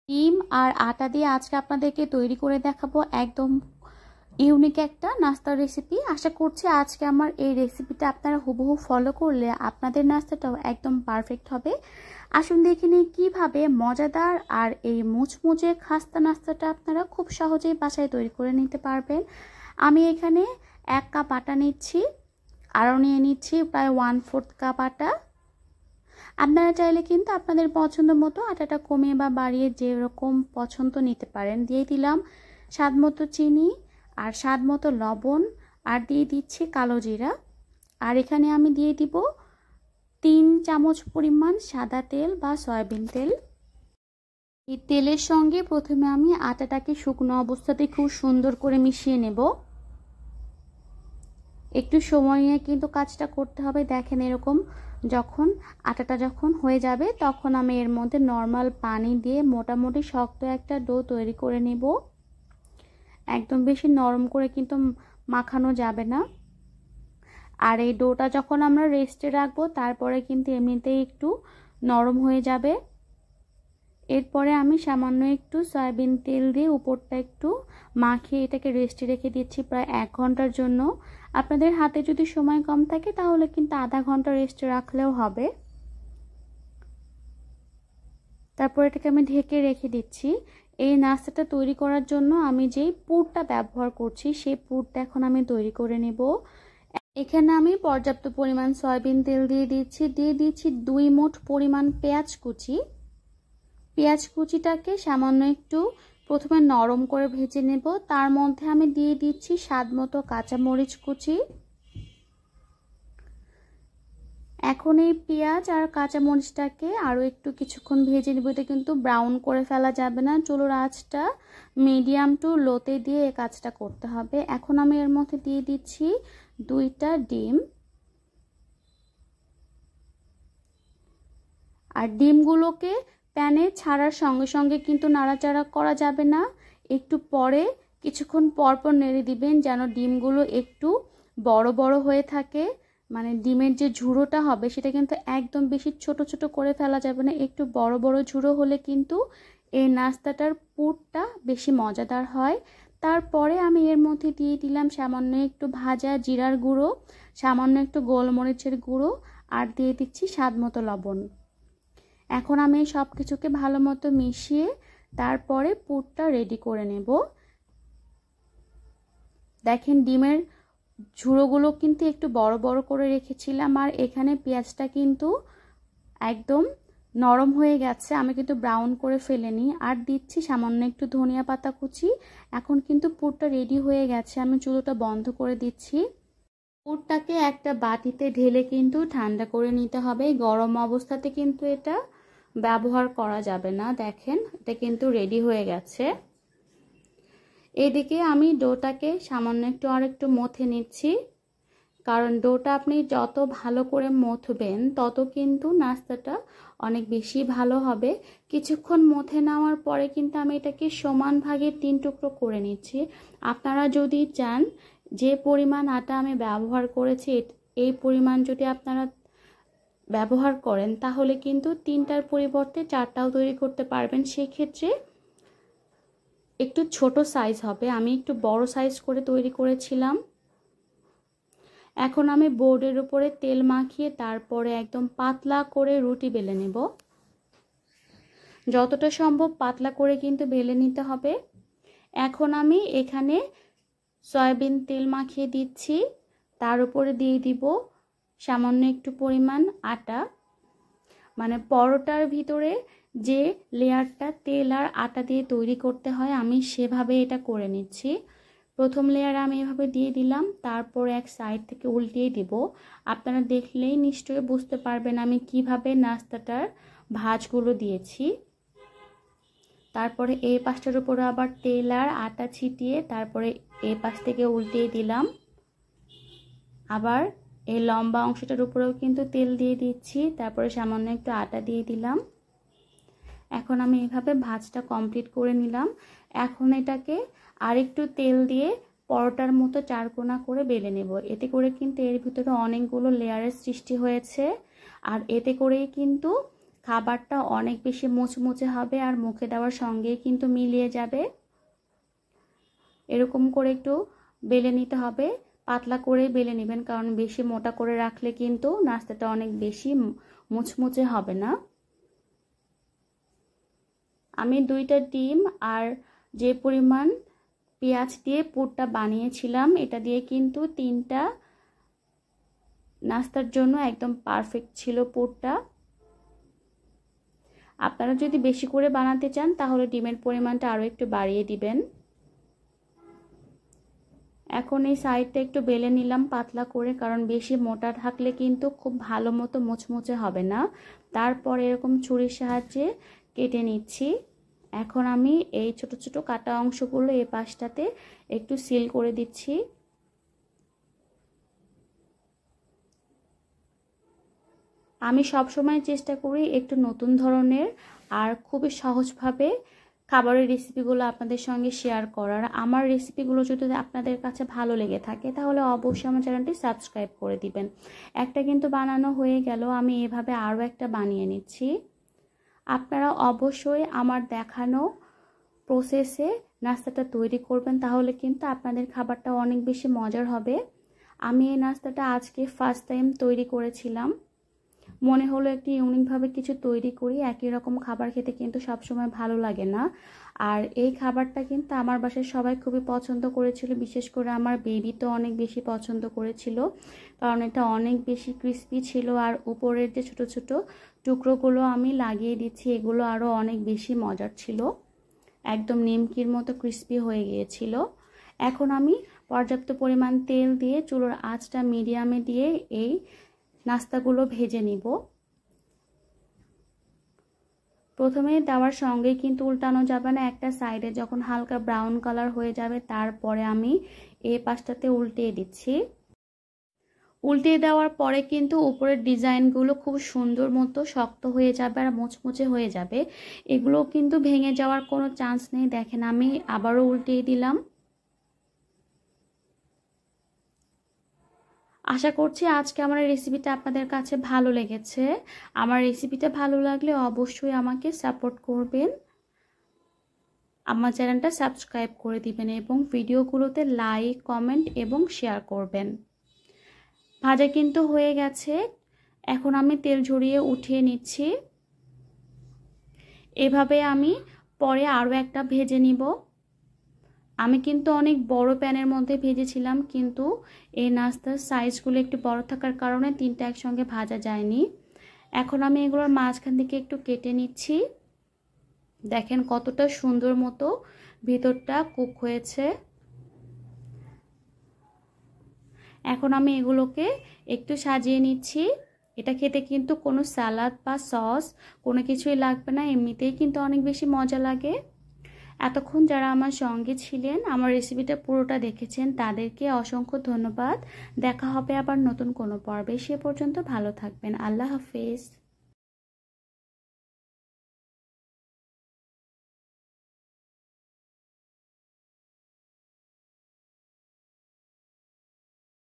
ডিম আর আটা দিয়ে আজকে আপনাদেরকে তৈরি করে দেখাবো একদম ইউনিক একটা নাস্তার রেসিপি। আশা করছি আজকে আমার এই রেসিপিটা আপনারা হুবহু ফলো করলে আপনাদের নাস্তাটাও একদম পারফেক্ট হবে। আসুন দেখে নিই কীভাবে মজাদার আর এই মুচমুচে খাস্তা নাস্তাটা আপনারা খুব সহজেই বাসায় তৈরি করে নিতে পারবেন। আমি এখানে 1 কাপ আটা নিচ্ছি, আরও নিয়ে নিচ্ছি প্রায় 1/4 কাপ আটা। আপনারা চাইলে কিন্তু আপনাদের পছন্দ মতো আটাটা কমিয়ে বা বাড়িয়ে যেরকম পছন্দ নিতে পারেন। দিয়ে দিলাম স্বাদ মতো চিনি আর স্বাদ মতো লবণ, আর দিয়ে দিচ্ছি কালো জিরা। আর এখানে আমি দিয়ে দিব 3 চামচ পরিমাণ সাদা তেল বা সয়াবিন তেল। এই তেলের সঙ্গে প্রথমে আমি আটাটাকে শুকনো অবস্থাতে খুব সুন্দর করে মিশিয়ে নেব। একটু সময় নিয়ে কিন্তু কাজটা করতে হবে। দেখেন এরকম আটাটা যখন হয়ে যাবে তখন আমি এর মধ্যে নর্মাল পানি দিয়ে মোটামুটি শক্ত একটা ডো তৈরি করে নেব। একদম বেশি নরম করে কিন্তু মাখানো যাবে না। আর এই ডোটা যখন আমরা রেস্টে রাখবো তারপরে কিন্তু এমনিতেই একটু নরম হয়ে যাবে। এরপরে আমি সামান্য একটু সয়াবিন তেল দিয়ে উপরটা একটু মাখিয়ে এটাকে রেস্টে রেখে দিচ্ছি প্রায় 1 ঘন্টার জন্য। আপনাদের হাতে যদি সময় কম থাকে তাহলে কিন্তু আধা ঘন্টা রেস্টে রাখলেও হবে। তারপর এটাকে আমি ঢেকে রেখে দিচ্ছি। এই নাস্তাটা তৈরি করার জন্য আমি যেই পুরটা ব্যবহার করছি সেই পুরটা এখন আমি তৈরি করে নেব। এখানে আমি পর্যাপ্ত পরিমাণ সয়াবিন তেল দিয়ে দিচ্ছি 2 মুঠ পরিমাণ পেঁয়াজ কুচি। পেঁয়াজ কুচিটাকে সামান্য একটু প্রথমে নরম করে ভেজে নেব। তার মধ্যে আমি দিয়ে দিচ্ছি স্বাদ মতো কাঁচামরিচ কুচি। এখন এই পেঁয়াজ আর কাঁচামরিচটাকে আরও একটু কিছুক্ষণ ভেজে নেব। এটা কিন্তু ব্রাউন করে ফেলা যাবে না, চুলোর আঁচটা মিডিয়াম টু লোতে দিয়ে এই কাজটা করতে হবে। এখন আমি এর মধ্যে দিয়ে দিচ্ছি 2টা ডিম। আর ডিমগুলোকে প্যানে ছাড়ার সঙ্গে সঙ্গে কিন্তু নাড়াচাড়া করা যাবে না, একটু পরে কিছুক্ষণ পরপর নেড়ে দিবেন যেন ডিমগুলো একটু বড় বড় হয়ে থাকে। মানে ডিমের যে ঝুড়োটা হবে সেটা কিন্তু একদম বেশি ছোট ছোট করে ফেলা যাবে না, একটু বড় বড় ঝুড়ো হলে কিন্তু এই নাস্তাটার পুরটা বেশি মজাদার হয়। তারপরে আমি এর মধ্যে দিয়ে দিলাম সামান্য একটু ভাজা জিরার গুঁড়ো, সামান্য একটু গোলমরিচের গুঁড়ো, আর দিয়ে দিচ্ছি স্বাদ মতো লবণ। এখন আমি সব কিছুকে ভালো মতো মিশিয়ে তারপরে পুরটা রেডি করে নেব। দেখেন ডিমের ঝুড়োগুলো কিন্তু একটু বড় বড় করে রেখেছিলাম, আর এখানে পেঁয়াজটা কিন্তু একদম নরম হয়ে গেছে, আমি কিন্তু ব্রাউন করে ফেলিনি। আর দিচ্ছি সামান্য একটু ধনিয়া পাতা কুচি। এখন কিন্তু পুরটা রেডি হয়ে গেছে, আমি চুলোটা বন্ধ করে দিচ্ছি। পুরটাকে একটা বাটিতে ঢেলে কিন্তু ঠান্ডা করে নিতে হবে। গরম অবস্থাতে কিন্তু এটা ব্যবহার করা যাবে না। দেখেন এটা কিন্তু রেডি হয়ে গেছে। এদিকে আমি ডোটাকে সামান্য আরেকটু মথে নিচ্ছি, কারণ ডোটা আপনি যত ভালো করে মথবেন তত কিন্তু নাস্তাটা অনেক বেশি ভালো হবে। কিছুক্ষণ মথে নেওয়ার পরে কিন্তু আমি এটাকে সমান ভাগে 3 টুকরো করে নিচ্ছি। আপনারা যদি চান যে পরিমাণ আটা আমি ব্যবহার করেছি এই পরিমাণ যদি আপনারা ব্যবহার করেন তাহলে কিন্তু 3টার পরিবর্তে 4টাও তৈরি করতে পারবেন। সেই ক্ষেত্রে একটু ছোট সাইজ হবে, আমি একটু বড় সাইজ করে তৈরি করেছিলাম। এখন আমি বোর্ডের উপরে তেল মাখিয়ে তারপরে একদম পাতলা করে রুটি বেলে নেব। যতটা সম্ভব পাতলা করে কিন্তু বেলে নিতে হবে। এখন আমি এখানে সয়াবিন তেল মাখিয়ে দিচ্ছি, তার উপরে দিয়ে দিব সামান্য একটু পরিমাণ আটা। মানে পরোটার ভিতরে যে লেয়ারটা তেল আর আটা দিয়ে তৈরি করতে হয় আমি সেভাবে এটা করে নিচ্ছি। প্রথম লেয়ার আমি এভাবে দিয়ে দিলাম, তারপর এক সাইড থেকে উল্টিয়ে দিব। আপনারা দেখলেই নিশ্চয়ই বুঝতে পারবেন আমি কিভাবে নাস্তাটার ভাঁজগুলো দিয়েছি। তারপরে এই পাশটার উপরে আবার তেল আর আটা ছিটিয়ে তারপরে এই পাশ থেকে উল্টিয়ে দিলাম। আবার এই লম্বা অংশটার উপরেও কিন্তু তেল দিয়ে দিচ্ছি, তারপরে সামান্য একটু আটা দিয়ে দিলাম। এখন আমি এভাবে ভাঁজটা কমপ্লিট করে নিলাম। এখন এটাকে আরেকটু তেল দিয়ে পরোটার মতো 4 কোনা করে বেলে নেব। এতে করে কিন্তু এর ভিতরে অনেকগুলো লেয়ারের সৃষ্টি হয়েছে, আর এতে করেই কিন্তু খাবারটা অনেক বেশি মুচমুচে হবে আর মুখে দেওয়ার সঙ্গেই কিন্তু মিলিয়ে যাবে। এরকম করে একটু বেলে নিতে হবে, পাতলা করে বেলে নেবেন, কারণ বেশি মোটা করে রাখলে কিন্তু নাস্তাটা অনেক বেশি মুচমুচে হবে না। আমি 2টা ডিম আর যে পরিমাণ পেঁয়াজ দিয়ে পুরটা বানিয়েছিলাম, এটা দিয়ে কিন্তু 3টা নাস্তার জন্য একদম পারফেক্ট ছিল পুরটা। আপনারা যদি বেশি করে বানাতে চান তাহলে ডিমের পরিমাণটা আরও একটু বাড়িয়ে দিবেন। এখন এই সাইডটা একটু বেলে নিলাম পাতলা করে, কারণ বেশি মোটা থাকলে কিন্তু খুব ভালো মতো মুচমুচে হবে না। তারপর এরকম ছুরির সাহায্যে কেটে নিচ্ছি। এখন আমি এই ছোট ছোট কাটা অংশগুলো এই পাশটাতে একটু সিল করে দিচ্ছি। আমি সব সময় চেষ্টা করি একটু নতুন ধরনের আর খুবই সহজভাবে খাবারের রেসিপিগুলো আপনাদের সঙ্গে শেয়ার করার। আমার রেসিপিগুলো যদি আপনাদের কাছে ভালো লেগে থাকে তাহলে অবশ্যই আমার চ্যানেলটি সাবস্ক্রাইব করে দিবেন। একটা কিন্তু বানানো হয়ে গেল, আমি এভাবে আরও একটা বানিয়ে নিচ্ছি। আপনারা অবশ্যই আমার দেখানো প্রসেসে নাস্তাটা তৈরি করবেন, তাহলে কিন্তু আপনাদের খাবারটা অনেক বেশি মজার হবে। আমি এই নাস্তাটা আজকে ফার্স্ট টাইম তৈরি করেছিলাম, মনে হলো একটু ইউনিকভাবে কিছু তৈরি করি। একই রকম খাবার খেতে কিন্তু সবসময় ভালো লাগে না। আর এই খাবারটা কিন্তু আমার বাসায় সবাই খুবই পছন্দ করেছিল, বিশেষ করে আমার বেবি তো অনেক বেশি পছন্দ করেছিল, কারণ এটা অনেক বেশি ক্রিস্পি ছিল। আর উপরের যে ছোট ছোট টুকরোগুলো আমি লাগিয়ে দিচ্ছি, এগুলো আরও অনেক বেশি মজার ছিল, একদম নিমকির মতো ক্রিস্পি হয়ে গিয়েছিল। এখন আমি পর্যাপ্ত পরিমাণ তেল দিয়ে চুলোর আঁচটা মিডিয়ামে দিয়ে এই নাস্তাগুলো ভেজে নিব। প্রথমে দেওয়ার সঙ্গেই কিন্তু উল্টানো যাবে না, একটা সাইডে যখন হালকা ব্রাউন কালার হয়ে যাবে তারপরে আমি এই পাশটাতে উল্টিয়ে দিচ্ছি। উল্টিয়ে দেওয়ার পরে কিন্তু উপরের ডিজাইনগুলো খুব সুন্দর মতো শক্ত হয়ে যাবে আর মুচমুচে হয়ে যাবে, এগুলো কিন্তু ভেঙে যাওয়ার কোনো চান্স নেই। দেখেন আমি আবারও উল্টিয়ে দিলাম। আশা করছি আজকে আমার রেসিপিটা আপনাদের কাছে ভালো লেগেছে। আমার রেসিপিটা ভালো লাগলে অবশ্যই আমাকে সাপোর্ট করবেন, আমার চ্যানেলটা সাবস্ক্রাইব করে দিবেন এবং ভিডিওগুলোতে লাইক, কমেন্ট এবং শেয়ার করবেন। ভাজা কিন্তু হয়ে গেছে, এখন আমি তেল ঝরিয়ে উঠিয়ে নিচ্ছি। এভাবে আমি পরে আরও একটা ভেজে নিব। আমি কিন্তু অনেক বড় প্যানের মধ্যে ভেজেছিলাম, কিন্তু এই নাস্তার সাইজগুলো একটু বড় থাকার কারণে 3টা একসঙ্গে ভাজা যায়নি। এখন আমি এগুলোর মাঝখান থেকে একটু কেটে নিচ্ছি। দেখেন কতটা সুন্দর মতো ভিতরটা কুক হয়েছে। এখন আমি এগুলোকে একটু সাজিয়ে নিচ্ছি। এটা খেতে কিন্তু কোনো সালাদ বা সস কোনো কিছুই লাগবে না, এমনিতেই কিন্তু অনেক বেশি মজা লাগে। এতক্ষণ যারা আমার সঙ্গে ছিলেন, আমার রেসিপিটা পুরোটা দেখেছেন, তাদেরকে অসংখ্য ধন্যবাদ। দেখা হবে আবার নতুন কোনো পর্বে, সে পর্যন্ত ভালো থাকবেন। আল্লাহ হাফেজ।